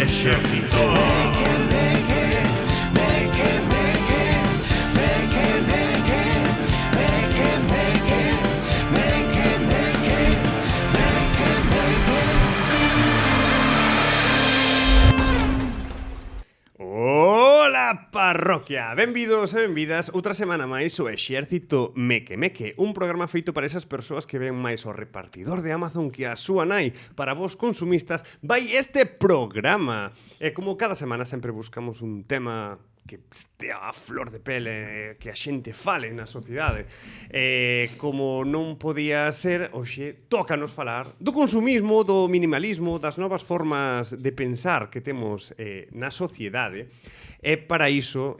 Exército. Ola, parroquia! Benvidos e benvidas outra semana máis o Exército Meque Meque, un programa feito para esas persoas que ven máis o repartidor de Amazon que a súa nai. Para vos consumistas, vai este programa. E como cada semana sempre buscamos un tema que estea a flor de pele, que a xente fale na sociedade. Como non podía ser, hoxe tócanos falar do consumismo, do minimalismo, das novas formas de pensar que temos na sociedade. E para iso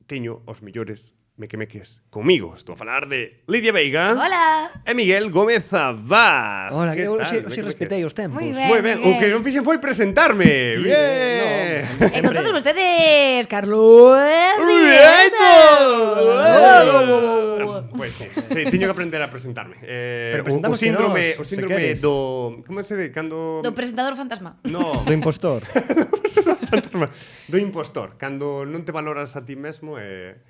teño os millores mequemeques comigo. Estou a falar de Lidia Veiga. Hola. E Miguel Gómez Abad. Hola, que hoxe respetei os tempos. Moi ben. Moi ben, o que non fixen foi presentarme. Bien. E con todos vostedes, Carlos ¡Vieto! Vieto. Pues sí, teño que aprender a presentarme. Pero O presentamos síndrome, que o nos, síndrome se queres. do... Como se de cando... Do presentador fantasma. No, Do impostor. do impostor. Cando non te valoras a ti mesmo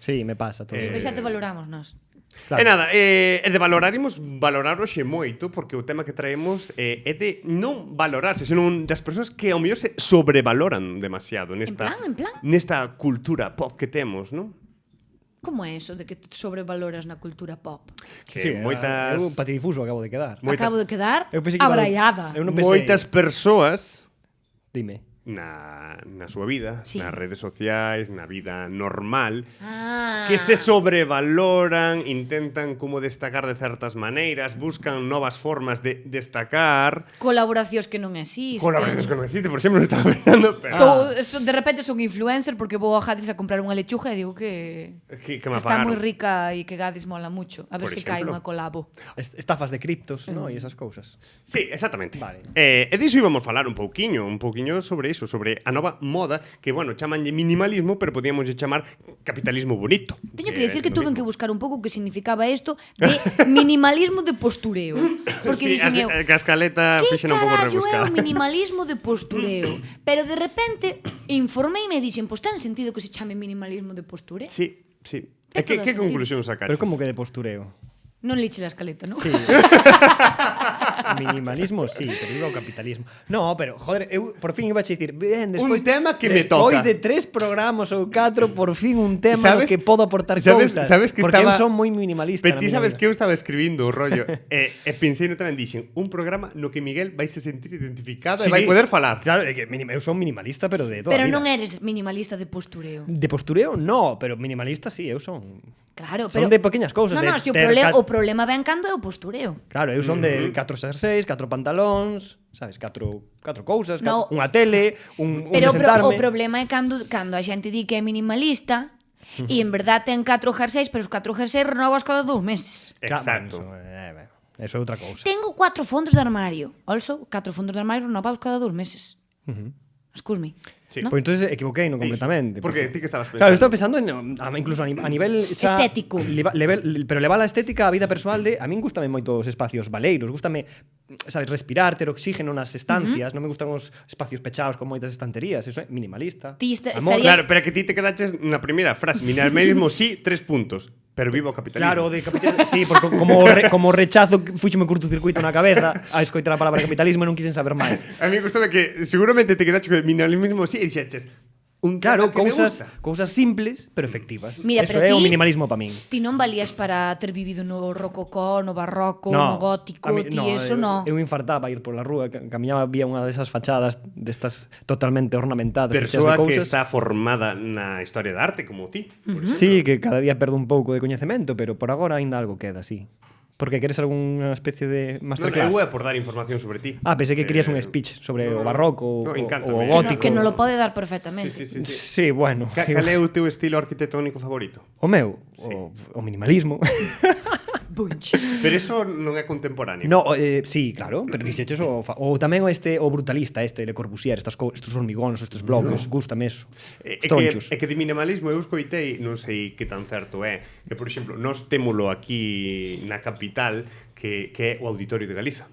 Sí, me pasa todo. Pois xa te valoramos nós. E nada, e de valorar hoxe moito, porque o tema que traemos é de non valorarse, senón das persoas que ao mellor se sobrevaloran demasiado nesta, En plan? nesta cultura pop que temos, non? Como é eso de que te sobrevaloras na cultura pop? Que moitas... Eu patidifuso acabo de quedar. Acabo de quedar Eu pensei que abraiada. Eu non pensei. Moitas persoas Dime. na súa vida, Sí. nas redes sociais, na vida normal, Ah. que se sobrevaloran, intentan como destacar de certas maneiras, buscan novas formas de destacar. Colaboracións que non existen. Colaboracións que non existe, por exemplo, non estaba pensando, pero... De repente son influencer porque vou a Gadis a comprar unha lechuga e digo que Que me está apagaron. moi rica e que Gadis mola mucho. A ver Por se cae exemplo. unha colabo. Estafas de criptos, ¿no? E esas cousas. Sí, exactamente. Vale. E diso íbamos falar un pouquiño sobre iso, sobre a nova moda, que, bueno, chamanlle minimalismo, pero podíamos chamar capitalismo bonito. Teño que dicir que é lo tuve que mismo. buscar un pouco o que significaba isto de minimalismo de postureo. Porque Sí, dixen eu, a cascaleta que fixen un pouco carallo é rebuscada. o minimalismo de postureo? Pero de repente informei e me dixen, pois ten sentido que se chame minimalismo de postureo? Sí, sí. Ten E que todo o sentido. conclusión sacaches? Pero como que de postureo? Non liche la escaleta, non? Sí. Minimalismo, sí, pero digo capitalismo. No, pero, joder, eu por fin iba a dicir, ben, despois... Un tema que me toca. Despois de 3 programas ou 4, por fin un tema no que podo aportar cousas. Sabes que porque estaba... eu son moi minimalista. Pero ti sabes que eu estaba escribindo o rollo e pensei no tamén dixen un programa no que Miguel vai se sentir identificado e vai poder falar. Claro, é que eu son minimalista, pero de toda Pero a vida. non eres minimalista de postureo. De postureo, no, pero minimalista sí, eu son... Claro, Son pero... de pequeñas cousas. Non, de non, se o, ter o problema ven cando é o postureo. Claro, eu son de 4 xersei's, 4 pantalóns, sabes, 4 cousas, No. unha tele, un Pero de sentarme. o problema é cando a xente di que é minimalista e en verdad ten 4 jerseis, pero os 4 jerseis renovas cada 2 meses. Exacto. Eso é outra cousa. Tengo 4 fondos de armario. Also, 4 fondos de armario renovados cada 2 meses. Excuse me. Sí. ¿No? Pois entonces equivoquei no completamente. Porque ti que estabas pensando? Claro, estou pensando en incluso a nivel xa, Estético. Pero levar a estética a vida persoal de a min gustame moito os espacios baleiros, gustame, sabes, respirar, ter oxígeno nas estancias, non me gustan os espacios pechados con moitas estanterías, eso é minimalista. Ti Amor. estarías- Claro, pero que ti te quedaches na primeira frase, minimalismo sí, 3 puntos. Pero vivo o capitalismo. Claro, de capitalismo, sí, porque como rechazo fuxome curtocircuito na cabeza a escoitar a palabra capitalismo e non quisen saber máis. A mí gustame que seguramente te quedaches con minimalismo sí e dixeches un Claro, tema que me gusta. cousas simples, pero efectivas. Mira, eso pero é o ti- minimalismo para min. Ti non valías para ter vivido no rococó, no barroco, No, no gótico, a mí- ti eso no. Eu infartaba a ir pola rúa, camiñaba, vía unha desas fachadas destas totalmente ornamentadas, cheias de Persoa que cousas. está formada na historia de arte como ti. Por Sí, que cada día perdo un pouco de coñecemento, pero por agora aínda algo queda, sí. Porque queres algunha especie de Non, masterclass? eu é por dar información sobre ti. Pensei que querías un speech sobre o barroco no, o encántame. gótico. Que non lo pode dar perfectamente. Sí, sí, sí, sí. Sí, bueno. Cal é o teu estilo arquitectónico favorito? O meu, o minimalismo. Bunch. Pero eso non é contemporáneo. No, sí, claro, pero dixeches o tamén o brutalista Le Corbusier, estes hormigóns, estes bloques, gústame eso. Tonchos. É que de minimalismo eu escoitei, non sei que tan certo é, que por exemplo, nós témolo aquí na capital, que que é o Auditorio de Galiza.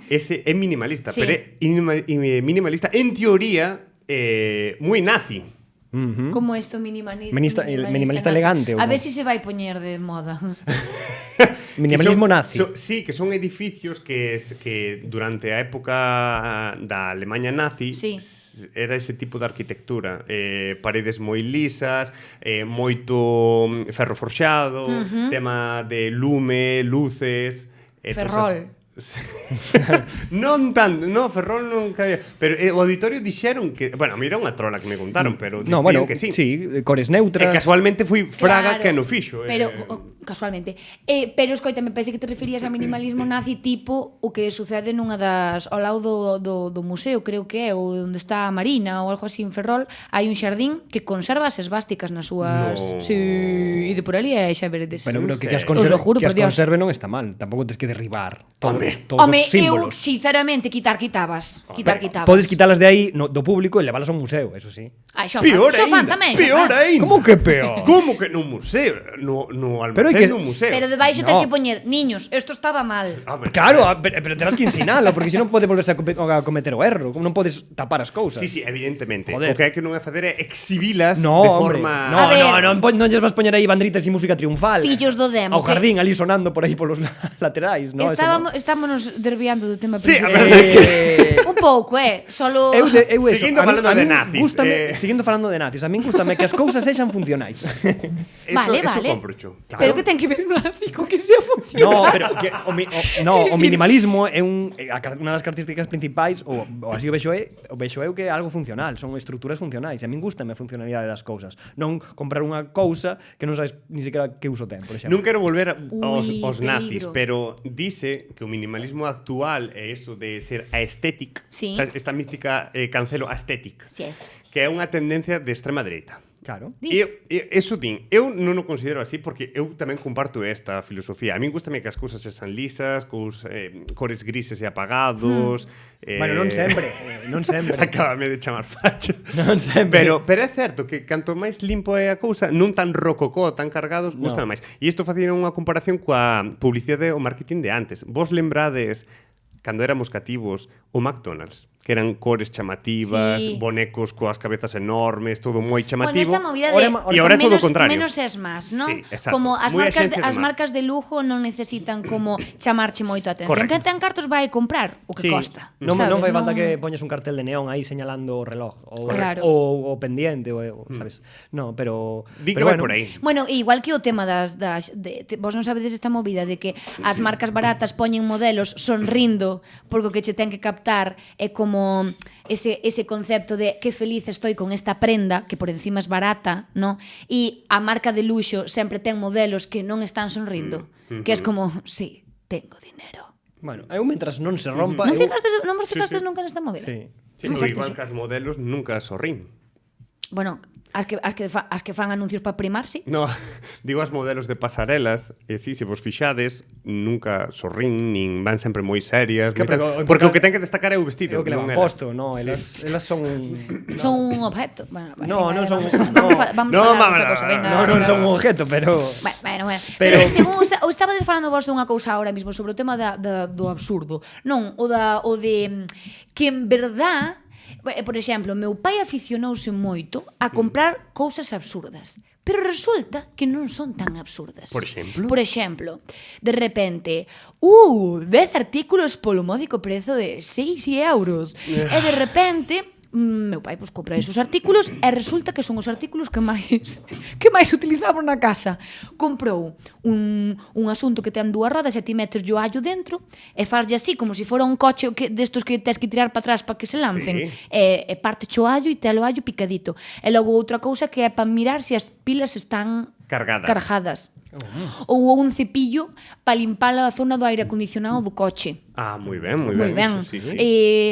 Ese é minimalista, Sí. pero é minimalista en teoría moi nazi. Como isto minimalista, Minimalista elegante, A ou ver como? si se vai poñer de moda. Minimalismo nazi. Sí, que son edificios que durante a época da Alemanha nazi Sí. era ese tipo de arquitectura, paredes moi lisas, moito ferro forxado, tema de lume, luces, Ferrol. non tanto, no, Ferrol non cabía, pero o auditorio dixeron que, bueno, a mí era unha trola que me contaron, pero No, dicían bueno, que sí. cores E neutras. casualmente foi Fraga Claro, que no fixo. Pero, casualmente. Pero escoita, me pensei que te referías a minimalismo nazi tipo o que sucede nunha das... Ao lado do museo, creo que é, ou onde está a Marina, ou algo así en Ferrol, hai un xardín que conserva as esvásticas nas súas... No. Sí, e de por ali é xa veredes. Pero creo que as Os lo juro, que por as Dios. conserve non está mal. Tampouco tens que derribar Home. todos Home, os símbolos. eu, sinceramente, quitabas. Quitabas. Podes quitalas de aí do público e leválas a un museo, eso sí. Ai, Peor xofan ainda, tamén, peor xofan. ainda. Como que peor? Como que nun museo? No Pero hai almacén que- dun museo. Pero debaixo No. tens que poñer, niños, esto estaba mal. Home, Claro, pero terás que ensinalo, porque senón pode volverse a cometer o erro. Non podes tapar as cousas. Sí, evidentemente. Joder. O que hai que non é facer é exhibilas No, de hombre. forma... No, A ver. non lles vas poñer aí bandritas e música triunfal. Fillos do demo, Ao que- jardín ali sonando por aí polos laterais, no? Estámonos desviando do tema Sí, a principal. verdade. Un pouco, solo... Eu eso, Seguindo falando de nazis, Seguindo falando de nazis, a min gustame que as cousas sexan funcionais. Vale, eso vale. comprocho. Pero que ten que ver un nazi con que sea funcional? No, pero que o minimalismo é unha das características principais ou así o vexo eu que é algo funcional, son estruturas funcionais. E a min gustame a funcionalidade das cousas. Non comprar unha cousa que non sabes ni siquiera que uso ten, por exemplo. Non quero volver Ui, aos nazis, peligro. pero dice que o minimalismo actual é isto de ser aesthetic, Sí. sabes, esta mística cancelo aesthetic, Si es. que é unha tendencia de extrema dereita. Claro. Dis. Eso din, eu non o considero así porque eu tamén comparto esta filosofía. A min gustame que as cousas sexan lisas, cores grises e apagados. Bueno, non sempre, non sempre. Acábame de chamar facha. Non sempre. Pero é certo que canto máis limpo é a cousa, non tan rococó, tan cargados, gustame máis. E isto facía unha comparación coa publicidade e o marketing de antes. Vos lembrades cando éramos cativos o McDonald's, que eran cores chamativas, Sí. bonecos coas cabezas enormes, todo moi Bueno, chamativo. esta movida Ahora- de E agora é todo o menos, contrario. menos es más, ¿no? Sí, exacto. Como as Moi marcas axencia de as marcas de lujo non necesitan como chamarche moito a atención. Correcto. Quen ten cartos vai comprar o que Sí, costa. non sabes? fai falta que poñes un cartel de neón aí señalando o reloj ou Claro. o pendiente sabes. No, pero Di que pero vai bueno, por aí. Bueno, igual que o tema vos non sabedes esta movida de que as marcas baratas poñen modelos sonrindo porque o que che ten que captar é como ese concepto de que feliz estoy con esta prenda que por encima es barata, ¿no? E a marca de luxo sempre ten modelos que non están sonrindo, que es como, sí, tengo dinero. Bueno, eu mentras non se rompa, Non eu- vos fijastes nunca nesta movida? Sí. Sí, pero igual que as modelos nunca sorrín. Bueno, as que fan anuncios para primar, sí. No, digo as modelos de pasarelas, e si, se vos fixades, nunca sorrín, nin van sempre moi serias, Que, moi tal, pero o porque o importante- que ten que destacar é o É vestido, o que non levan elas. posto, no, elas son Son un objeto. Bueno, vale, No, venga, non son- vamos no, a falar de vamos, outra cosa, venga. non son un objeto, pero Bueno. Pero- Pero según estabades falando vos dunha cousa ahora mismo sobre o tema do absurdo. Non, o de que en verdad, por exemplo, meu pai aficionouse moito a comprar cousas absurdas. Pero resulta que non son tan absurdas. Por exemplo? Por exemplo, de repente, 10 artículos polo módico prezo de 6 euros. E de repente, meu pai pois compra esos artículos e resulta que son os artículos que máis utilizamos na casa. Comprou un asunto que ten dúas rodas e ti metes o allo dentro e faslle así como se fora un coche destos que tes que tirar para atrás para que se lancen. Sí. E parte o allo e telo allo picadito. E logo outra cousa que é para mirar se as pilas están cargadas. Ou un cepillo para limpar a zona do aire acondicionado do coche. Ah, moi ben, moi Moi ben. ben. Eso, sí, sí.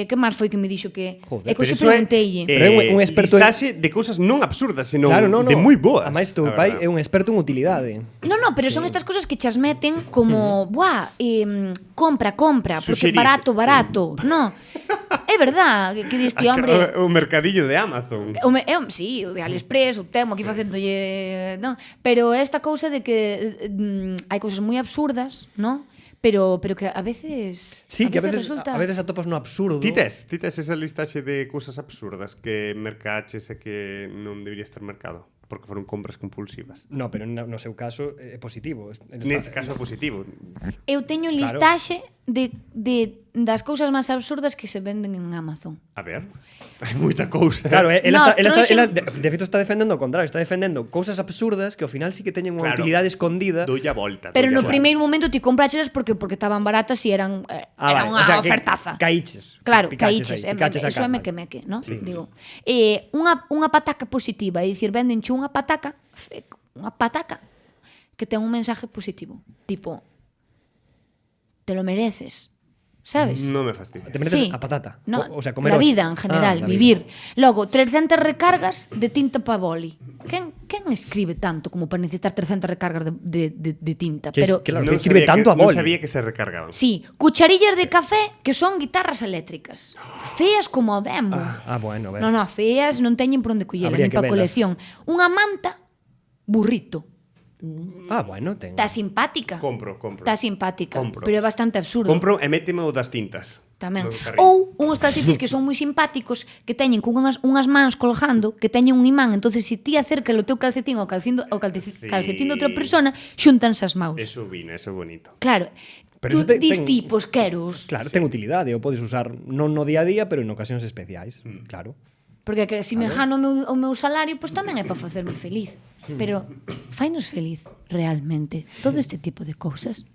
Que máis foi que me dixo que... Joder, E que Pero xe iso é, pregunteille. Pero é un experto en- listaxe de cousas non absurdas, sino claro, no. de moi boas. Ademais, teu a pai verdade. é un experto en utilidade. No, pero son estas cosas que chas meten como, buah, compra, porque Suxerir. barato. No, é verdad, que diste, hombre... O mercadillo de Amazon. Sí, o de AliExpress, o temo aquí facéndolle, non? Pero esta cousa de que hai cousas moi absurdas, non? pero que a veces Sí, que a veces resulta... atopas no absurdo. Ti tes esa listaxe de cousas absurdas que mercaches e que non debería estar mercado porque foron compras compulsivas. No, pero no seu caso é positivo. Nese caso é positivo. Eu teño listaxe das cousas máis absurdas que se venden en Amazon. A ver, hai moita cousa. Claro, ela trouxen- de feito está defendendo o contrario, está defendendo cousas absurdas que ao final sí que teñen unha Claro. utilidade escondida. Doulle a volta. Pero no doulle a volta. primeiro momento ti comprachelas porque estaban baratas e eran era vale, unha o sea, que ofertaza. caíches. Claro, Picaches caíches, aí, picaches a eso é carne. meque, ¿no? Digo. Unha pataca positiva, é dicir, vendenche unha pataca que ten un mensaje positivo, tipo te lo mereces. ¿Sabes? Non me fastidia. Te mereces a patata. No, O sea, comer la hoxe. vida en general, la vivir. Logo, 300 recargas de tinta para boli. Quen escribe tanto como para necesitar 300 recargas de tinta? Pero Claro, Non que escribe sabía tanto a boli. Non sabía que se recargaban. sí, cucharillas de café que son guitarras eléctricas. Feas como o demo. Bueno, No, feas non teñen por onde collelas, Habría nin que para velas. colección. Unha manta, burrito. Bueno, ten. Está simpática. Compro. Está simpática, Compro. pero é bastante absurdo. Compro e méteme o das tintas. Tamén. No do carril. Ou unhos calcetins que son moi simpáticos que teñen con unhas mans colgando que teñen un imán, entonces se ti acercas o teu calcetín ao calcetín de outra persona, xúntanse as maus. Eso vino, eso é bonito. Claro. Pero Tú eso dis tipos, queros. Claro, ten utilidade, o podes usar non no día a día, pero en ocasións especiais, claro. Porque que se me gano o meu salario, pois tamén é para facerme feliz. Pero fainos feliz, realmente, todo este tipo de cousas.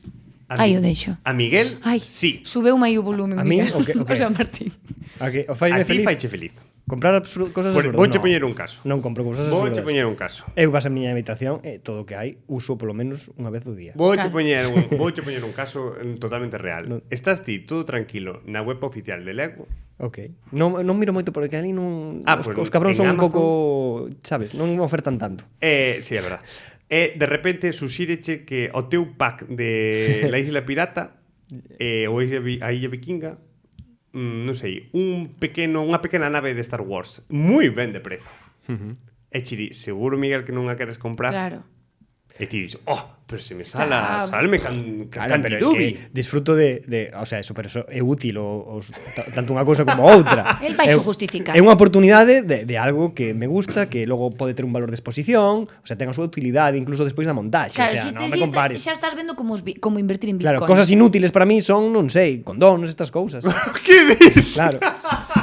Aí o deixo. A Miguel, Ai, sí. subeu mai o volumen. A min, Miguel. o que- O sea, Martín. O A faime ti feliz. faiche feliz. Comprar cosas absurdas. Vouche no. poñer un caso. Non compro cousas Vouche absurdas. poñer un caso. Eu vas a miña habitación e todo o que hai uso polo menos unha vez ao día. Vouche Claro. poñer un caso totalmente real. No. Estás ti todo tranquilo na web oficial de Lego. Ok. Non miro moito porque ali non Ah, os, pues, os cabróns en son un Amazon- pouco, sabes, non ofertan tanto. Sí, é verdad. E de repente suxíreche que o teu pack de La Isla Pirata ou a Illa Vikinga, non sei, unha pequena nave de Star Wars, moi ben de prezo. E chi di, seguro, Miguel, que non a queres comprar? Claro. E ti dis, pero se me Xa. salme Claro, pero es cantidubi. que disfruto o sea, eso, pero eso é útil tanto unha cousa como outra. El vai justificar. É unha oportunidade de algo que me gusta, que logo pode ter un valor de exposición, o sea, ten a súa utilidade incluso despois da montaxe, Claro, o sea, non me si compares. xa estás vendo como invertir en Claro, Bitcoin. cosas inútiles para mí son, non sei, condóns, estas cousas. Que dis? Claro.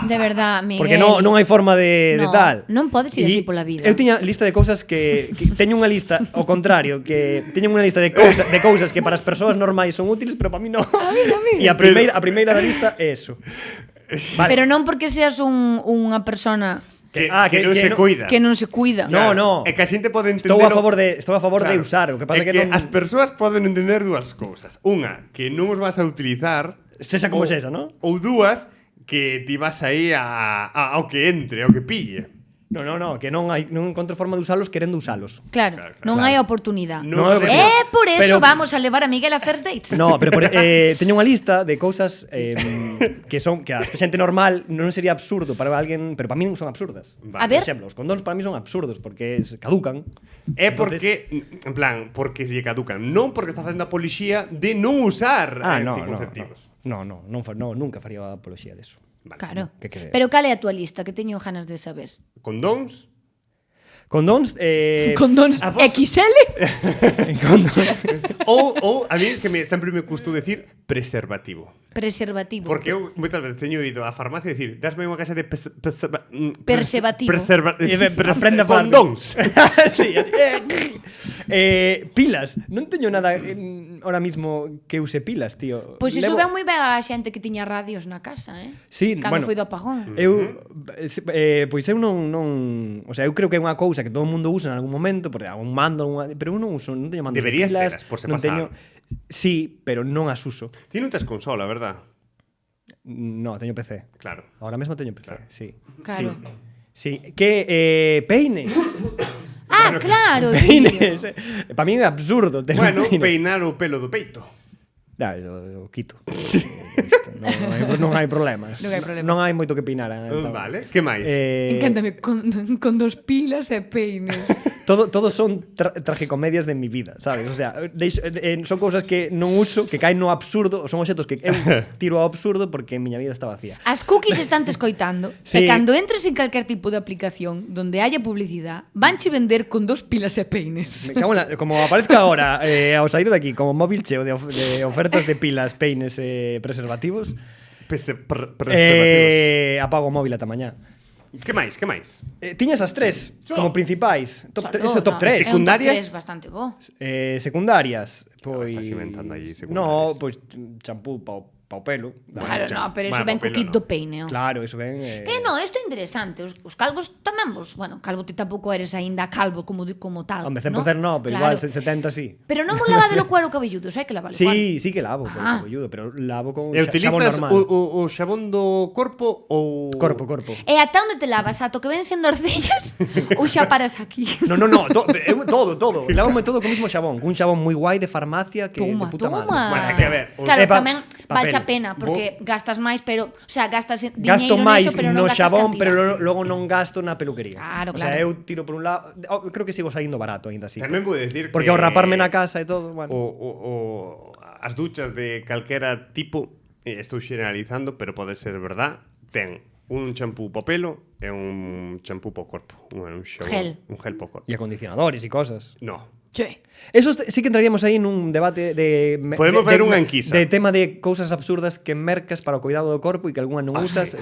De verdad, Miguel. Porque non hai forma de No, tal. non podes ir E así pola vida. Eu tiña lista de cousas que teño unha lista ao contrario, que teño unha lista de cousas que para as persoas normais son útiles, pero para mí non. E a primeira da lista é eso. Vale. Pero non porque seas unha persona Que non que se non- cuida. que non se cuida. No, no. É que a xente pode entender... Estou a favor de Claro. usar, o que pasa É que non as persoas poden entender dúas cousas. Unha, que non os vas a utilizar... Sexa como ou- sexa, ¿no? Ou dúas, que ti vas aí ao que entre, ao que pille. No, que non encontro forma de usalos querendo usalos. Claro, Claro, non claro. hai oportunidade. Non hai oportunidade. Por eso Pero- vamos a levar a Miguel a First Dates. No, pero teño unha lista de cousas que a xente normal non sería absurdo para alguén, pero para mí non son absurdas. Vale. A ver. Por exemplo, os condóns para mí son absurdos porque caducan. É Entonces- porque, en plan, porque se lle caducan. Non porque está facendo a polixía de non usar anticonceptivos. Nunca faría apoloxía deso. Vale. Claro. Que quede. Pero cal é a túa lista que teño ganas de saber? Condóns? Condóns Condóns a vos- XL? ou a mí que sempre me custou decir preservativo. Preservativo. Porque eu moitas veces teño ido á farmacia e dicir, dasme unha caixa de Preservativo. Aprende a falar. condóns. Sí, pilas. Non teño nada ahora mismo que use pilas, tío. Pois iso ven moi ben a xente que tiña radios na casa, eh? Sí, Cando bueno. foi do apagón. Pois eu non, o sea, eu creo que é unha cousa que todo o mundo usa en algún momento, porque algún mando, pero eu non uso, non teño mandos Deberías de pilas, telas, por se non pasa teño. Sí, pero non as uso. Ti non tes consola, verdad? No, teño PC. Claro. Ahora mesmo teño PC, Claro. sí. Claro. Sí. Que peines. Ah, claro, tío. Peines. Para mí é absurdo ter Bueno, un peine. peinar o pelo do peito. O quito. Isto, non hai problemas. Non hai problema. Non hai moito que pinar. Vale, que máis? Encántame, con 2 pilas e peines. Todos son tragicomedias de mi vida, sabes? O sea, son cousas que non uso, que caen no absurdo, son obxetos que eu tiro ao absurdo porque a miña vida está vacía. As cookies están te escoitando. Sí. E cando entres en calquer tipo de aplicación donde haya publicidade, vanche vender con 2 pilas e peines. Me cago en como aparezca agora ao sair de aquí como móvil cheo de ofertas de pilas, peines e preservativos, apago o móvil ata mañá. Que máis, que máis? Tiñas as tres como principais. Ese top 3. Secundarias? É un top 3 bastante bo. Secundarias, pois estás inventando aí secundarias. No, pois champú pao pelo. Claro, no, pero iso Bueno, ven co pelo kit no. do peine. Claro, iso ven. Que no, isto é interesante. Os calvos tamén vos... Bueno, calvo ti tampouco eres aínda calvo como tal. Hombre, 100% no, pero igual 70 sí. Pero non vos lavade o cuero cabelludo, hai que lavalo. Sí que lavo con cabelludo, pero lavo con E xabón utilizas normal. o xabón do corpo ou... Corpo. E ata onde te lavas? Ato que ven sendo orcellas ou xa paras aquí? No, todo. Lávame todo con mismo xabón, cun xabón moi guai de farmacia que de puta madre. Bueno, é que a ver, Claro, Epa, tamén papel. valche a pena, porque gastas máis, pero... O sea, gastas Gasto diñeiro máis neso, pero no non gastas xabón, cantidad. pero logo non gasto na peluquería. Claro, O sea, claro. eu tiro por un lado, creo que sigo saindo barato aínda así. Tamén vou decir Porque que... ao raparme na casa e todo, bueno. As duchas de calquera tipo, estou xeneralizando, pero pode ser verdad, ten un champú po pelo e un champú po corpo. Un xabón, Gel. Un gel po corpo. E acondicionadores e cosas. No. Sí. Eso sí que entraríamos aí nun debate de Podemos ver unha enquisa. de tema de cousas absurdas que mercas para o cuidado do corpo e que algunha non usas.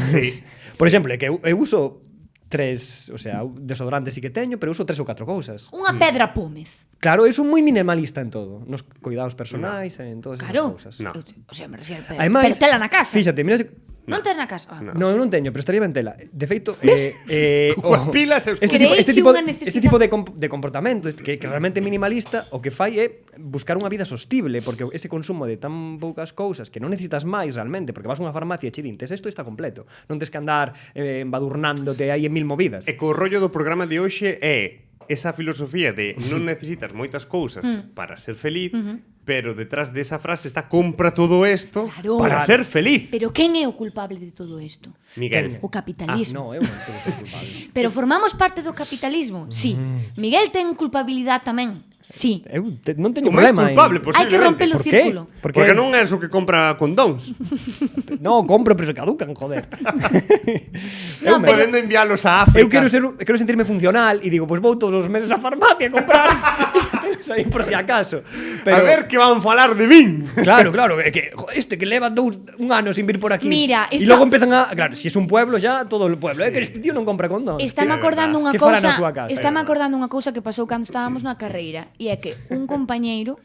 Sí. Por exemplo, é que eu uso 3, o sea, desodorantes sí que teño, pero uso 3 ou 4 cousas. Unha pedra pómez. Claro, eu sou moi minimalista en todo, nos cuidados personais, en todas esas Claro. cousas. No. O sea, me refiero, Ademais, pero tela na casa. Fíxate, mira, Non ter na casa. Ah. no, eu non teño, pero estaría ben tela. De feito, Coas pilas e os Creéche unha necesidade. este tipo de comportamento que realmente minimalista o que fai é buscar unha vida sostible, porque ese consumo de tan poucas cousas que non necesitas máis realmente, porque vas a unha farmacia e che din, tes isto está completo. Non tes que andar embadurnándote aí en mil movidas. E co rollo do programa de hoxe é esa filosofía de non necesitas moitas cousas para ser feliz, pero detrás desa frase está compra todo isto Claro. para ser feliz. Pero quen é o culpable de todo isto? Miguel. O capitalismo. No, eu non teño ser culpable. Pero formamos parte do capitalismo? Sí. Miguel ten culpabilidade tamén? Sí. Eu non teño O máis problema. culpable, Hai que romper o Por qué? círculo. Porque non é o que compra condóns. No, compro, pero se caducan, joder. No, pero- Podendo enviálos a África. Eu quero sentirme funcional e digo, pois vou todos os meses á farmacia a comprar. Tenes aí por si acaso. A Pero ver que van falar de min. Claro, é que este que leva un ano sin vir por aquí. Mira, e está- logo empezan a, claro, si es un pueblo ya todo o pueblo, que este tío non compra condóns. Estame é acordando verdad. unha Que fará cousa, na súa casa? estame acordando unha cousa que pasou cando estábamos na carreira, e é que un compañeiro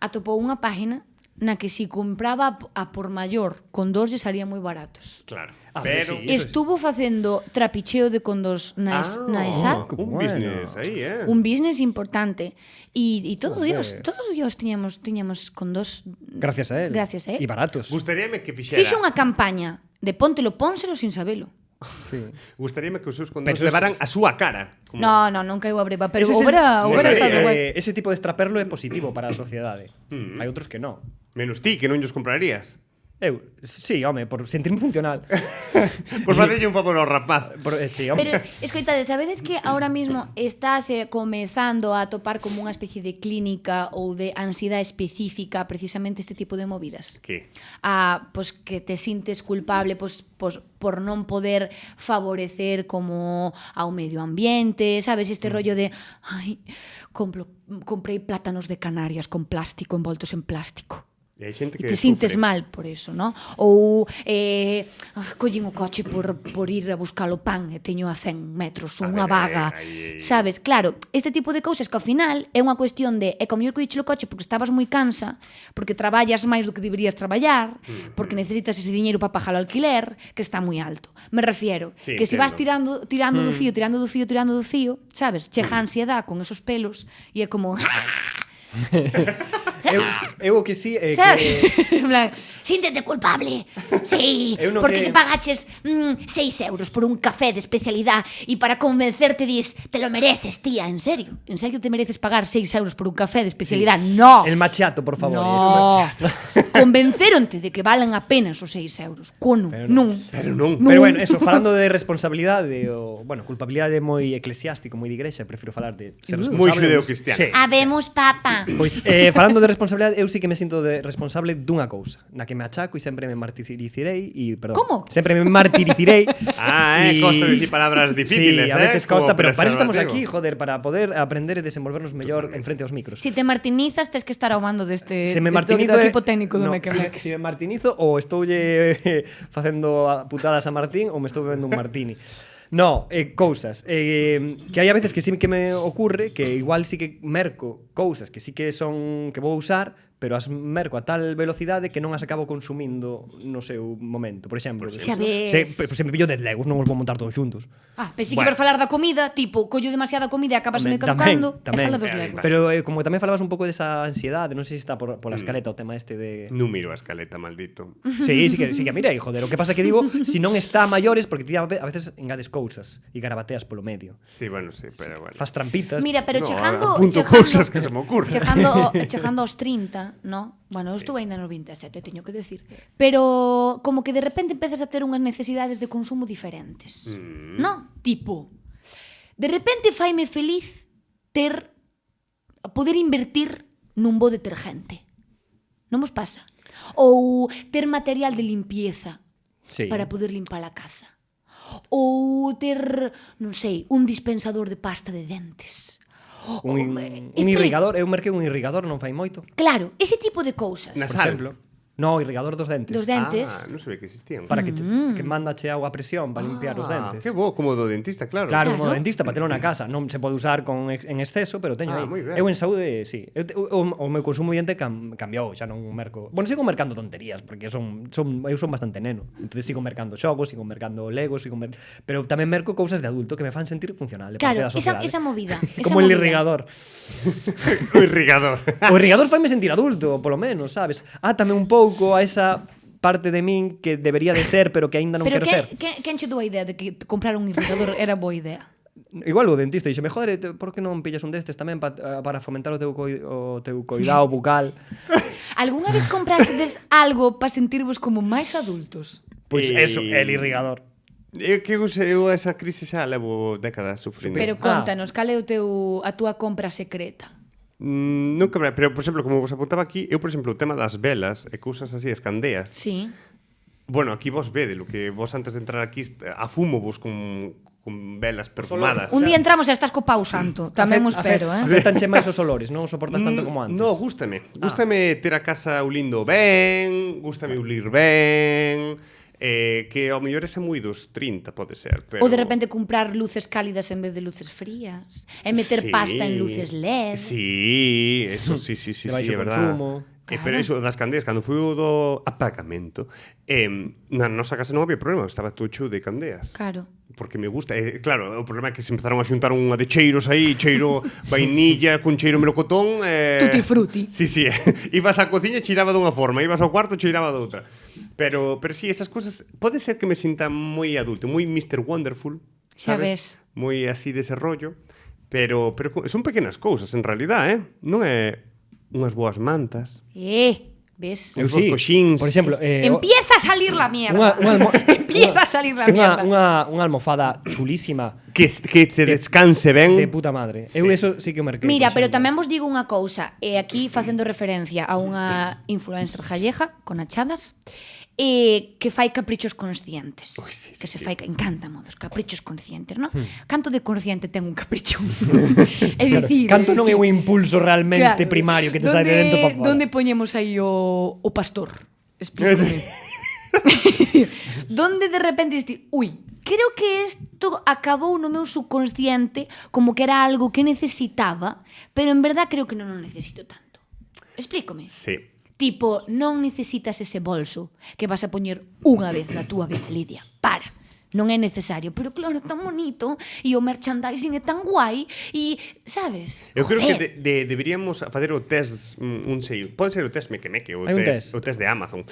atopou unha página na que si compraba a por maior condos lle salían moi baratos. Claro. Ah, Pero sí. Eso Estuvo facendo trapicheo de condos na ESAT. qué un bueno. business aí, Un business importante e todos os días tiñamos condos Gracias a él. Gracias a él. E baratos. Gustaríame que fixera. Fixo unha campaña de póntelo, pónselo sin sabelo. Sí. Gustaríame que os seus condóns Pero levaran a súa cara. Como... No, non caiu a breva, pero Ese es el- houbera ese- estado guai. ese tipo de extraperlo é positivo para a sociedade. Hai outros que non. Menos ti, que non llos comprarías. Eu, sí, home, por sentirme funcional. Por facerlle un favor ao rapaz. Sí, home. Pero, escoitade, sabedes que ahora mismo estáse comezando a topar como unha especie de clínica ou de ansiedade específica precisamente este tipo de movidas? Que? Pois que te sintes culpable por non poder favorecer como ao medio ambiente, sabes, este rollo de ai, comprei plátanos de Canarias con plástico, envoltos en plástico. E hai xente E que te sintes sufre. mal por eso, ¿no? Ou collín o coche por ir a buscar o pan e teño a 100 metros A unha ver, vaga, aí. sabes? Claro, este tipo de cousas que ao final é unha cuestión de é como eu collíche o coche porque estabas moi cansa, porque traballas máis do que deberías traballar, porque necesitas ese diñeiro para pagar o alquiler, que está moi alto. Me refiero Sí, que se vas entendo. tirando do fío, sabes? Chega a ansiedade con esos pelos e é como Eu o que sí é Sabes? que En plan, síntete culpable. Sí, Eu no porque que- te pagaches 6 euros por un café de especialidad e para convencerte dis, te lo mereces, tía, en serio? En serio te mereces pagar 6 euros por un café de especialidad? No. el macchiato, por favor. No. Convenceronte de que valen apenas os 6 euros. Cono, Pero non. Pero non. Pero bueno, eso, falando de responsabilidade o, bueno, culpabilidade moi eclesiástico, moi de igrexa, prefiro falar de ser responsable. Moi xudeo-cristiano. Sí. Habemos papa. Pois, falando de responsabilidade, eu sí que me sinto responsable dunha cousa, na que me achaco e sempre me martiricirei e, perdón, Como? sempre me martiricirei. Costa decir palabras difíciles, sí, a veces como costa, pero para iso estamos preservativo. aquí, joder, para poder aprender e desenvolvernos mellor en frente aos micros. Si te martinizas, tes que estar ao mando deste, Se me deste martinizo do equipo técnico do no, Mequemeques. se me martinizo ou estoulle facendo putadas a Martín ou me estou bebendo un martini. No, cousas que hai a veces que sí que me ocurre que igual sí que merco cousas que sí que son que vou usar, pero as merco a tal velocidade que non as acabo consumindo no seu momento. Por exemplo, Xa ves. se me pillo 10 legos, non os vou montar todos xuntos. Pensei que Bueno. ibas falar da comida, tipo, collo demasiada comida e acabas me caducando e fala dos legos. Pero como tamén falabas un pouco desa ansiedade, non sei se está pola escaleta o tema este de... Non miro a escaleta, maldito. Sí, sí que mirei, joder. O que pasa que digo, si non está a maiores, porque ti a veces engades cousas e garabateas polo medio. Sí, bueno, sí, pero bueno. Fas trampitas. Mira, pero No, chegando apunto cousas que se me ocurren. chegando aos 30, no? Bueno, eu estou aínda nos 27, teño que decir. Pero como que de repente empezas a ter unhas necesidades de consumo diferentes. No? Tipo, de repente faime feliz poder invertir nun bo detergente. Non vos pasa? Ou ter material de limpieza Sí. para poder limpar a casa. Ou ter, non sei, un dispensador de pasta de dentes. Un irrigador, eu merquei un irrigador non fai moito. Claro, ese tipo de cousas. Na Por sal. exemplo. No, irrigador dos dentes. Dos dentes. Non sabía que existían. Para que mandache agua a presión para limpiar os dentes. Que bo, como do dentista, claro. Claro, Claro. como dentista, para telo na casa. Non se pode usar en exceso, pero teño aí. Moi ben. Eu en saúde, sí. O meu consumo diente cambiou, xa non merco. Bueno, sigo mercando tonterías, porque eu son bastante neno. Entonces sigo mercando xogos, sigo mercando legos, pero tamén merco cousas de adulto que me fan sentir funcional. Claro, esa movida. Como el irrigador. O irrigador. O irrigador faime sentir adulto, polo menos, sabes? Tamén un pouco a esa parte de min que debería de ser, pero que aínda non Pero quero ser. quen che dou a idea de que comprar un irrigador era boa idea? Igual o dentista dixeme, joder, por que non pillas un destes tamén para fomentar o teu coidado bucal? Algúnha vez comprastedes algo para sentirvos como máis adultos? Pois eso, el irrigador. Eu esa crise xa levo décadas sufrindo. Pero contanos, cal é a túa compra secreta? Nunca me... Pero, por exemplo, como vos apuntaba aquí, eu, por exemplo, o tema das velas e cousas así, as candeas. Sí. Bueno, aquí vos vedelo, que vos antes de entrar aquí afumo vos con velas perfumadas. Un día entramos e estás co pau santo. Tamén mo espero, Afectanche máis os olores, non os soportas tanto como antes. No, gústame. Gústame ter a casa ulindo ben, gústame ulir ben, que ao mellor ese moi dos 30 pode ser, pero... Ou de repente comprar luces cálidas en vez de luces frías. E meter Sí. pasta en luces LED. Sí, eso sí, De baixo é verdad. consumo. Pero iso das candeas, cando foi o do apagamento, na nosa casa non había problema, estaba todo cheo de candeas. Claro. Porque me gusta, claro, o problema é que se empezaron a xuntar unha de cheiros aí, cheiro vainilla con cheiro melocotón. Tutti frutti. Sí, sí, ibas á cociña e cheiraba dunha forma, ibas ao cuarto e cheiraba doutra. Pero sí, esas cousas, pode ser que me sinta moi adulto, moi Mr. Wonderful, Xa sabes? ves. Moi así dese rollo, pero son pequenas cousas, en realidad, Non é unhas boas mantas. Ves? Eu sí. Coxíns. Por exemplo, Empieza a salir la mierda. Empieza a salir la mierda. Unha almofada chulísima Que te descanse ben. de puta madre. Eu eso sí que o merquei. Mira, por pero exemplo. tamén vos digo unha cousa, e aquí facendo referencia a unha influencer gallega con achadas, que fai caprichos conscientes. Ui, sí, Que se sí. fai, encanta modos, caprichos conscientes, non? Canto de consciente ten un capricho? É Claro, dicir, canto non é un impulso realmente primario que te sai de dentro para fora. Donde poñemos aí o pastor? Explícame. Donde de repente diste, creo que isto acabou no meu subconsciente como que era algo que necesitaba, pero en verdad creo que non o necesito tanto. Explícame. Sí. Tipo, non necesitas ese bolso que vas a poñer unha vez na túa vida, Lidia. Para. non é necesario, pero claro, é tan bonito e o merchandising é tan guai e, sabes? Eu creo que Joder. deberíamos facer o test, un sei, pode ser o test meque-meque, o Hai un test, test. o test de Amazon.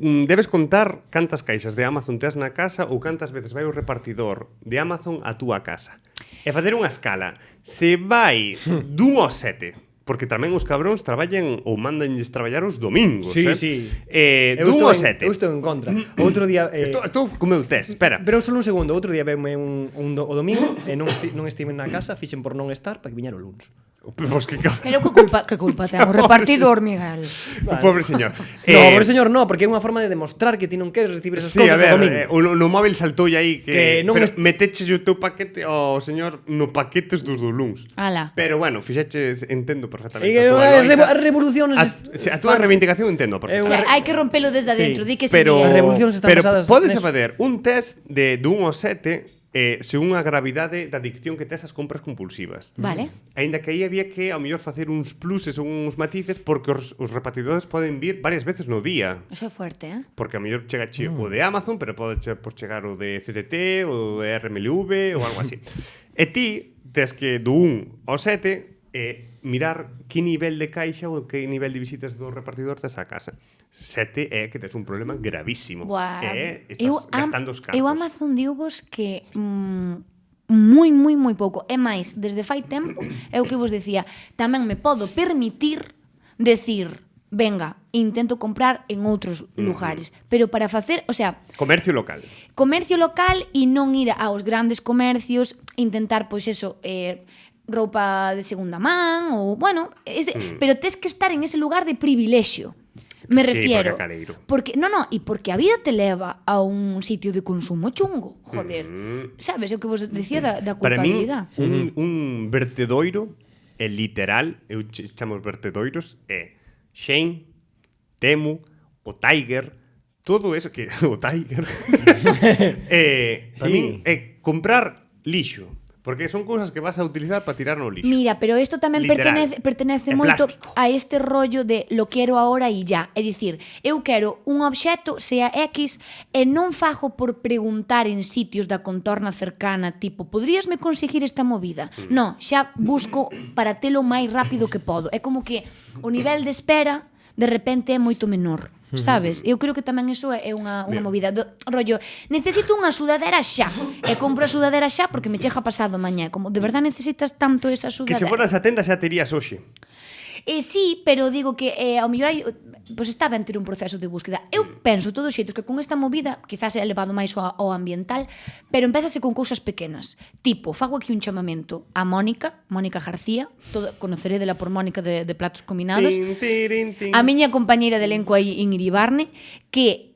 Debes contar cantas caixas de Amazon tes na casa ou cantas veces vai o repartidor de Amazon á túa casa. E facer unha escala. Se vai dun ao 7, porque tamén os cabróns traballan ou mandanlles traballar os domingos, Sí, eh? sí. Dun ao 7. Eu estou en contra. Outro día... Estou co meu test, espera. Pero solo un segundo, outro día veume o domingo e non estive na casa, fixen por non estar para que viñera o luns. Pois que Pero que culpa ten o repartidor, Miguel? O pobre señor. No, por señor, no, porque é unha forma de demostrar que ti non queres recibir esas Sí, a cousas ver, o domingo. no móvil saltou aí Que non pero est- meteches o teu paquete ao señor no paquetes dos do luns. Ala. Pero bueno, fixeches, entendo perfectamente E a túa loita. as revoluciones... A túa reivindicación entendo É O perfectamente. sea, hai que rompelo desde adentro, di que sí, Pero, As Miguel. revolucións están pero basadas podes neso. facer un test de 1 ao 7 según a gravidade da adicción que tes ás compras compulsivas. Vale. Aínda que aí había que, ao mellor, facer uns pluses ou uns matices porque os repartidores poden vir varias veces no día. Eso é fuerte, eh? Porque a mellor chega o de Amazon, pero pode chegar o de CTT, o de RMLV ou algo así. E ti tes que do 1 ao 7 mirar que nivel de caixa ou que nivel de visitas do repartidor tes á casa. 7 é que tes un problema gravísimo. Buah. Estás gastando os cartos. Eu Amazon diuvos que moi pouco. É máis, desde fai tempo, é o que vos decía, tamén me podo permitir decir, venga, intento comprar en outros lugares, pero para facer, o sea, Comercio local. comercio local e non ir aos grandes comercios, intentar, pois eso, roupa de segunda man, ou, bueno, pero tes que estar en ese lugar de privilexio. Me Sí, refiero. porque é careiro. Porque, e porque a vida te leva a un sitio de consumo chungo, joder. Sabes, é o que vos decía da Para min, culpabilidade. un vertedoiro é literal, eu chamo vertedoiros, é Shein, Temu, o Tiger, todo eso que o Tiger. Para Sí. min é comprar lixo, porque son cousas que vas a utilizar para tirar no lixo. Mira, pero isto tamén Literal. pertenece É moito plástico. a este rollo de lo quero ahora e ya. É dicir, eu quero un obxecto, sea X, e non fago por preguntar en sitios da contorna cercana, tipo, podríasme conseguir esta movida? Non, xa busco para telo o máis rápido que podo. É como que o nivel de espera de repente é moito menor. Sabes? Eu creo que tamén iso é unha movida do rollo, necesito unha sudadera xa e compro a sudadera xa porque me chega pasado mañá, como de verdade necesitas tanto esa Que sudadera. se foras a tenda xa terías hoxe. Sí, pero digo que ao mellor hai, pois está ben ter un proceso de búsqueda. Eu penso todos os xeitos que con esta movida quizás é elevado máis ao ambiental, pero empézase con cousas pequenas. Tipo, fago aquí un chamamento a Mónica García, conocerédela por Mónica de Platos Combinados. Tin, tirin, tin. A miña compañeira de elenco aí, Ingrid Barne, que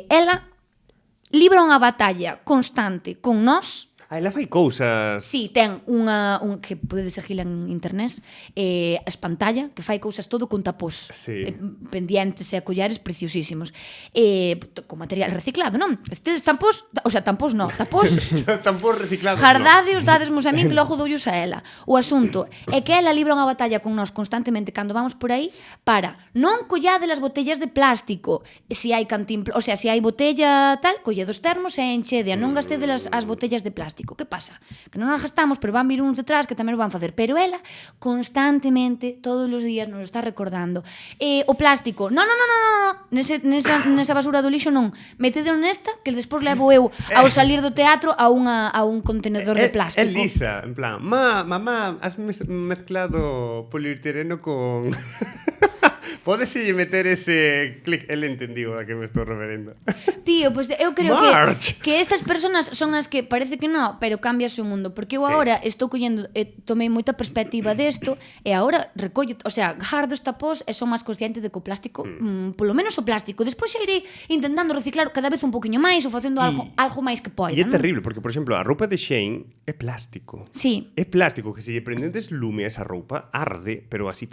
ela libra unha batalla constante con nós. Ela fai cousas. Sí, ten que podedes seguila en internet, espantalla, que fai cousas todo con tapós, Sí. pendientes e collares preciosísimos. Con material reciclado, non? Estes tampós, o sea, tampós non, tapós Tampón reciclado. Jardadeos, dadesmos a min que logo doullos a ela. O asunto é que ela libra unha batalla con nós constantemente cando vamos por aí para non collade as botellas de plástico. Se hai o sea, se hai botella tal, colle dos termos e enchede, non gastedes as botellas de plástico. Que pasa? Que non as gastamos, pero van vir uns detrás que tamén o van facer. Pero ela constantemente, todos os días, nos está recordando. O plástico, non. Nesa basura do lixo non. Metedo nesta, que despois levo eu ao salir do teatro a un contenedor de plástico. É lisa, en plan, mamá, has mezclado poliuretereno con... Podes meter ese clic, el entendido a que me estou referendo. Tío, pues eu creo March. que estas persoas son as que parece que non, pero cambiase o mundo, porque eu Sí. agora estou collendo, tomei moita perspectiva desto e agora recollo, o sea, gardo esta pos e son máis consciente de que o plástico, polo menos o plástico, despois xa irei intentando reciclar cada vez un poquinho máis ou facendo algo máis que poida, E é non? terrible, porque, por exemplo, a roupa de Shein é plástico. Sí. É plástico que se lle prendedes lume a esa roupa, arde, pero así...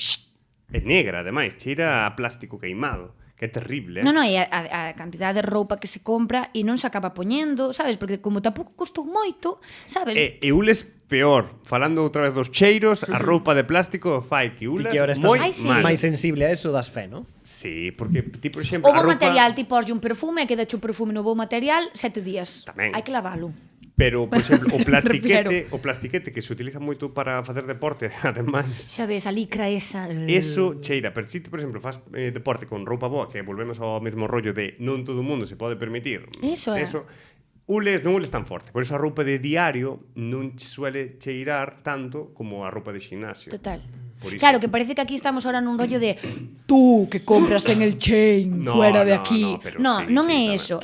É negra, ademais, cheira a plástico queimado. Que é terrible, eh? Non, e a cantidade de roupa que se compra e non se acaba poñendo, sabes? Porque como tampouco custou moito, sabes? Eu les peor. Falando outra vez dos cheiros, a roupa de plástico fai que Ti ulas que ahora estás moi Ai, sí. mal. máis sensible a eso das fe, ¿no? Sí, porque ti, por exemplo, O a bo roupa... material, ti poslle un perfume e quedache o perfume no bo material 7 días. Tamén. Hai que lavalo. Pero, por exemplo, Refiero. o plastiquete que se utiliza moito para facer deporte, ademais, Xa ves, a licra esa. eso cheira. Pero si ti, por exemplo, faz deporte con roupa boa, que volvemos ao mesmo rollo de non todo o mundo se pode permitir. Iso é. Non ules tan forte. Por eso a roupa de diario non suele cheirar tanto como a roupa de ximnasio. Total. Por iso. Claro, que parece que aquí estamos ahora nun rollo de tú que compras en el chain, No, fuera de no, aquí. no, pero No, sí, non sí, é tamén. eso.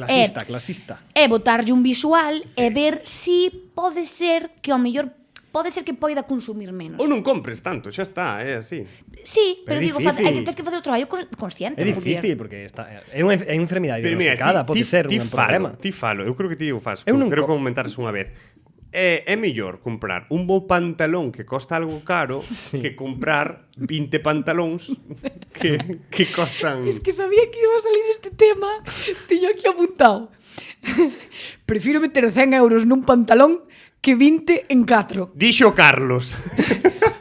Clasista. É botarlle un visual e ver si pode ser que ao mellor pode ser que poida consumir menos. Ou non compres tanto, xa está, é así. Sí, Pero pero é digo, difícil. é que tens que facer o traballo consciente. É difícil, porque é unha enfermidade diagnosticada, pode ser un problema. Ti falo, eu creo que ti o fas. Eu non Creo que co- comentares unha vez. É mellor comprar un bo pantalón que costa algo caro que comprar 20 pantalóns que costan... Es que sabía que iba a salir este tema. Tiño aquí apuntado. Prefiro meter 100 euros nun pantalón que 20 en 4. Dixo Carlos.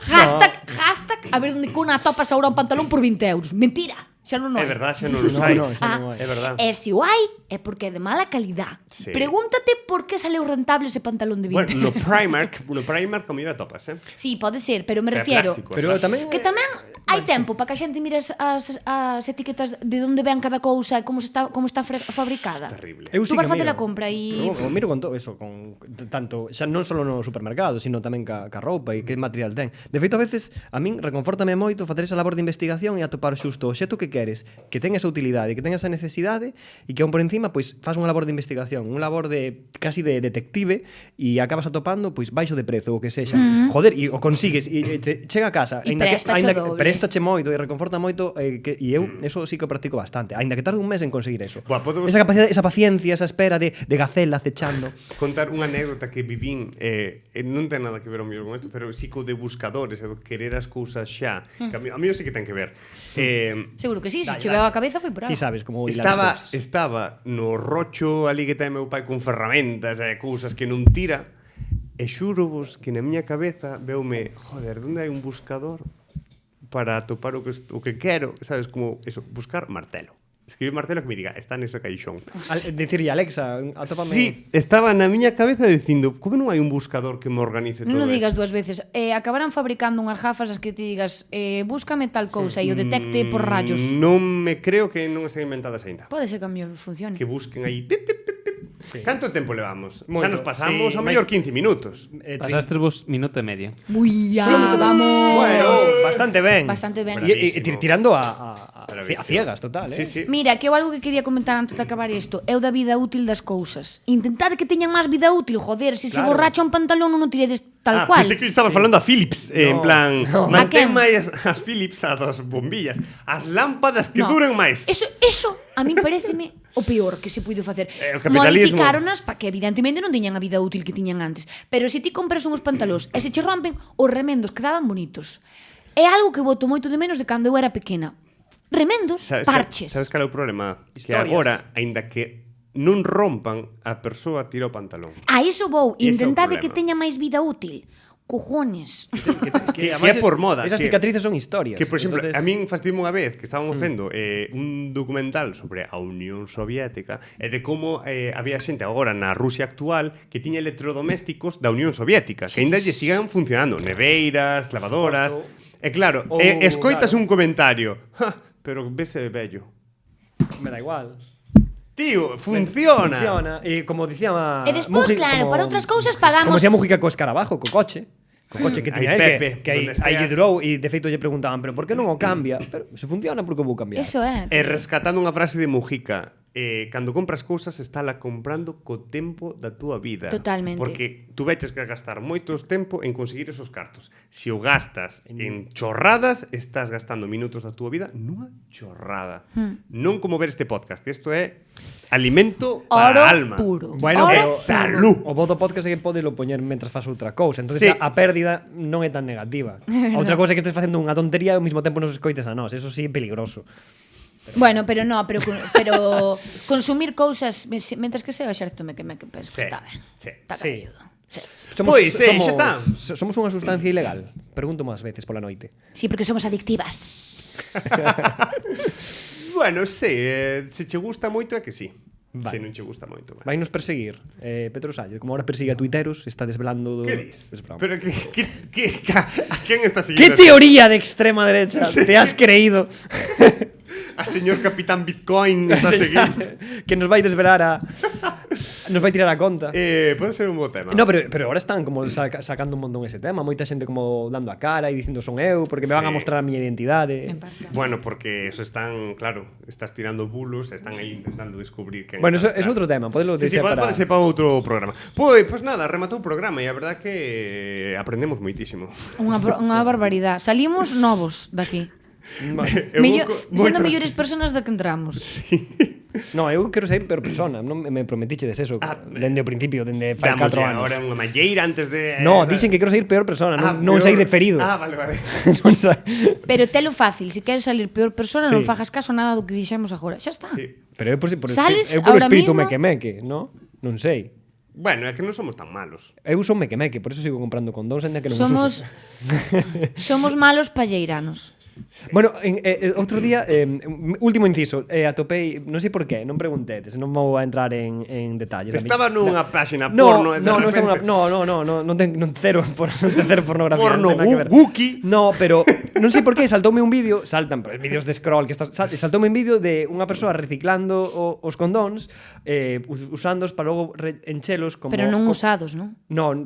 Hashtag, a ver onde cona atopas agora un pantalón por 20 euros. Mentira, xa non É hai. verdad, xa non os hai. No, xa non hai. É verdad. E se o hai, é porque é de mala calidad. Sí. Pregúntate por que saleu rentable ese pantalón de 20. Bueno, no Primark como iba topas, Sí, pode ser, pero me É refiero plástico, Pero tamén que tamén hai tempo para que a xente mire as etiquetas de onde ven cada cousa e como está fabricada. Terrible. Eu Tú sí vas que facer miro. a compra e... Eu miro con todo eso, con tanto, xa non só no supermercado, sino tamén ca roupa e que material ten. De feito, a veces, a min reconfortame moito facer esa labor de investigación e atopar xusto o xeto que queres, que ten esa utilidade, que ten esa necesidade e que aún por encima, pois, faz unha labor de investigación, unha labor de casi de detective e acabas atopando, pois, baixo de prezo, o que sexa. Joder, e o consigues e te chega a casa, E préstache o doble. préstache moito e reconforta moito e eu eso sí que o practico bastante, aínda que tarde un mes en conseguir eso. Buah, podemos- Esa capacidade, esa paciencia, esa espera de gacela acechando. Contar unha anécdota que vivín non ten nada que ver o mío con isto, pero sí co de buscadores, e do querer as cousas xa, que a mí sí que ten que ver. Seguro que sí, se Dale, che veo a cabeza foi por algo. Ti sabes como hilar as cousas. Estaba no rocho ali que ten meu pai con ferramentas e cousas que non tira, e xuro-vos que na miña cabeza veume, joder, onde hai un buscador para atopar o que quero, sabes, como eso, buscar martelo. Escribir martelo que me diga, está neste caixón. Decirlle Alexa, atópame. Sí, estaba na miña cabeza dicindo, como non hai un buscador que me organice todo Non o isto? digas dúas veces. Acabarán fabricando unhas gafas as que ti digas búscame tal cousa e o detecte por rayos. Non me creo que non estén inventadas aínda. Pode ser que a mellor funcione. Que busquen aí pip, pip, pip, pip. Sí. Canto tempo levamos? Xa Moito, nos pasamos sí, a mellor máis- 15 minutos. Pasástrevos minuto e medio. Uia, vamos. Bueno, bastante ben. Bastante ben. Bravísimo. Tirando a Bravísimo. ciegas, total, Sí, sí. Mira, que eu algo que quería comentar antes de acabar isto é o da vida útil das cousas. Intentade que teñan máis vida útil, joder, se se Claro. borracha un pantalón non o tiredes tal cual. Pensei que estabas falando a Philips, en No, plan, no. mantén A quen? máis as Philips a das bombillas, as lámpadas que No. duren máis. Eso a min pareceme o peor que se puido facer. O capitalismo. Modificáronas para que evidentemente non tiñan a vida útil que tiñan antes. Pero se ti compras unhos pantalóns e se che rompen, os remendos quedaban bonitos. É algo que boto moito de menos de cando eu era pequena. Remendos, parches. Sabes cal é o problema? Que Historias. agora, aínda que non rompan, a persoa tira o pantalón. A iso vou, Ese é o intentade que problema. teña máis vida útil. Cojones. Que é por moda. Esas que- cicatrices son historias. Que, por exemplo, Entonces, a min fastidime unha vez que estábamos vendo un documental sobre a Unión Soviética e de como había xente agora na Rusia actual que tiña electrodomésticos da Unión Soviética, que ainda lle sigan funcionando, neveiras, lavadoras. E claro, escoitas claro. un comentario, "Ja, pero vese vello. me da igual. Tío, funciona. Funciona. E como dicía E despois, claro, para outras cousas pagamos- Como dicía Mujica co escarabajo, co coche. Co coche que tiña Ai, ele, Pepe, que aí donde esteas. lle durou e de feito lle preguntaban, pero por que non o cambia? Pero se funciona, por que o vou cambiar? Eso é. E rescatando unha frase de Mujica, cando compras cousas estala comprando co tempo da túa vida. Totalmente. Porque tú veches que gastar moito tempo en conseguir esos cartos. Se o gastas en chorradas, estás gastando minutos da túa vida nunha chorrada. Non como ver este podcast, que isto é alimento para Oro a alma. puro. Bueno, Oro pero salud. O bo do podcast é que podelo poñer mentras faz outra cousa. Entonces Sí. a pérdida non é tan negativa. Outra cousa é que estés facendo unha tontería e ao mesmo tempo nos escoites a nós. Eso sí é peligroso. Bueno, pero no, pero consumir cousas mentras que sea o exército me que penso que Sí, está ben. sí. Está Sí. caído. Pois, xa está. Somos unha sustancia ilegal. Pregunto máis veces pola noite. Sí, porque somos adictivas. Bueno, se che gusta moito é que sí. Vale. Se non che gusta moito. Vai nos perseguir. Pedro Sánchez, como ahora persigue a tuiteros, está desvelando... Que dis? Desvelando. Pero a quen está ¿Qué seguindo? teoría de extrema derecha te has creído? A señor Capitán Bitcoin está seguindo. Que nos vai desvelar a... Nos vai tirar a conta. Pode ser un bo tema. No, pero ahora están como sacando un montón ese tema. Moita xente como dando a cara e dicindo son eu, porque me van a Sí. mostrar a miña identidade. Bueno, porque eso están, claro, estás tirando bulos, están aí intentando descubrir quen Bueno, está eso é detrás. outro tema. Podelo Sí, deixar para... pode ser para outro programa. Pois nada, rematou o programa e a verdad que aprendemos moitísimo. Unha barbaridade. Salimos novos daqui. Eu Sendo mellores personas do que entramos. No, eu quero ser peor persona. Non me prometichedes eso dende o principio, dende fai 4 anos. Ahora unha malleira antes de... No, dixen que quero ser peor persona, non peor. sei de ferido. Vale. Non sei. Pero telo fácil, se queres salir peor persona, non Sí. fagas caso a nada do que dixemos agora. Xa está. Sí. Pero eu por Sales eu por ahora espírito mismo- meque, no? Non sei. Bueno, é que non somos tan malos. Eu son meque, por eso sigo comprando condóns ainda que non os Somos use. somos malos palleiranos. Bueno, outro día, último inciso, atopei, non sei por qué, non preguntedes, non vou a entrar en detalles. Estaba nunha páxina No, porno e de non estaba repente... non ten cero pornografía. Porno non ten nada que ver. Guki. No, pero non sei por qué saltoume un vídeo, saltan pues, vídeos de scroll que saltoume un vídeo de unha persoa reciclando os condóns, usándoos para logo enchelos como Pero non usados, non?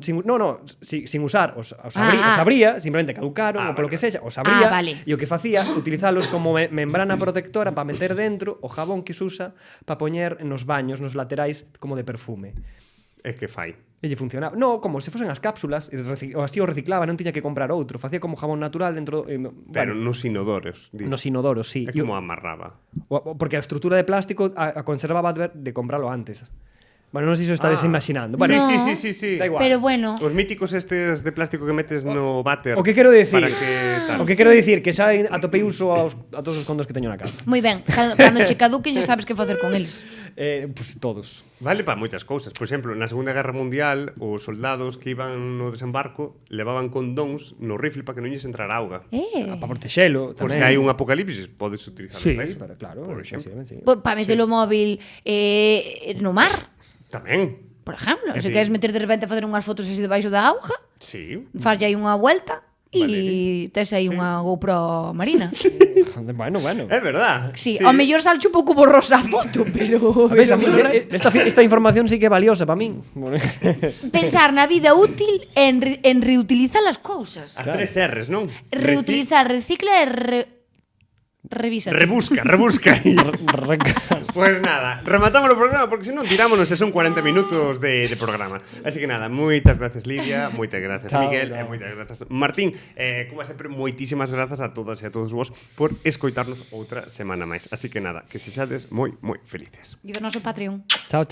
sin usar, os Ah. abría, simplemente caducaron ou polo que sexa, os abría vale. e o que facía utilizalos como membrana protectora para meter dentro o jabón que se usa para poñer nos baños, nos laterais como de perfume. É que fai. E lle funcionaba. No, como se fosen as cápsulas, o así o reciclaba, non tiña que comprar outro, facía como jabón natural dentro Pero nos inodoros. nos inodoros, sí. É como amarraba. Porque a estrutura de plástico a conservaba de compralo antes. Bueno, non sei se o estades imaginando. Bueno, No. Sí. da igual. Pero bueno, Os míticos estes de plástico que metes no váter. O que quero dicir, Para que tal. o que quero dicir que xa atopei uso a todos os condos que teño na casa. moi ben, cando che caduquen xa sabes que facer con eles. Pues todos. Vale para moitas cousas. Por exemplo, na Segunda Guerra Mundial, os soldados que iban no desembarco levaban condóns no rifle para que non lles entrara auga. Para protexelo, Por tamén. se hai un apocalipsis, podes utilizarlo Sí, para eso. pero claro, por exemplo. sí. Para meter o móvil no mar, Tamén. por exemplo. Se Sí. queres meter de repente a facer unhas fotos así debaixo da auga, Sí. farlle aí unha vuelta Vale. e tes aí unha GoPro marina. Bueno. É verdad. Sí, ao mellor salche un pouco borrosa a foto, pero... A ver, a mí, esta información sí que é valiosa para min. Pensar na vida útil en reutilizar as cousas. As tres R's, non? Reutilizar, recicla e revísate. Rebusca. Pues nada, rematamos o programa porque senón tirámonos e son 40 minutos de programa. Así que nada, moitas gracias Lidia, moitas gracias Chao, Miguel, chao. e moitas gracias Martín. Como sempre, moitísimas grazas a todas e a todos vos por escoitarnos outra semana máis. Así que nada, que sexades moi felices. E do noso Patreon. Chao.